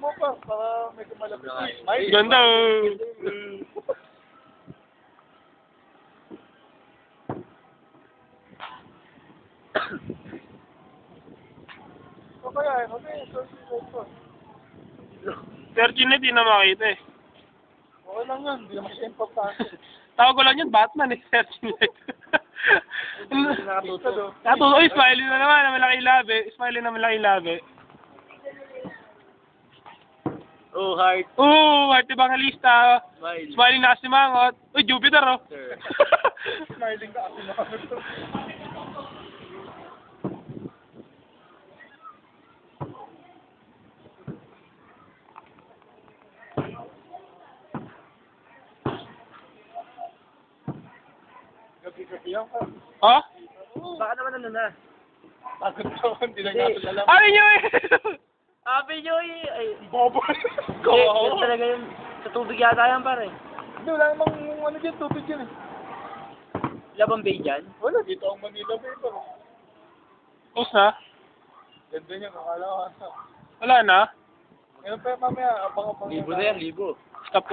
mo pa, para may kumalapit. Smile. Ganda. So kaya, okay, so. 13 na di na makita eh. Okay lang yan, hindi naman kasi importante. Tawag ko lang yun, Batman eh. 13 na. Nakatuto. Natuto, oy, smiley na naman, na malaking labi. Smiley na malaking labi. Oh, heart. Heart Evangelista. Smile. Smiley na si Mangot. Uy, Jupiter oh. Sir. Smiling ka kasi mga Gabi-gabi yan ka. Ha? Baka naman ano na. Pagod ako, hindi lang natin alam. Ano nyo eh? Happy New Year! Ay, Bobo. yan talaga yung sa tubig yata yan pare. Hindi, wala namang ano dyan, tubig dyan eh. Labang bay dyan. Wala, dito ang Manila Bay pero. Tapos na? Ganda niya, akala ko. Wala na? Ngayon pa mamaya, abang-abang. Libo na yan, libo. Stop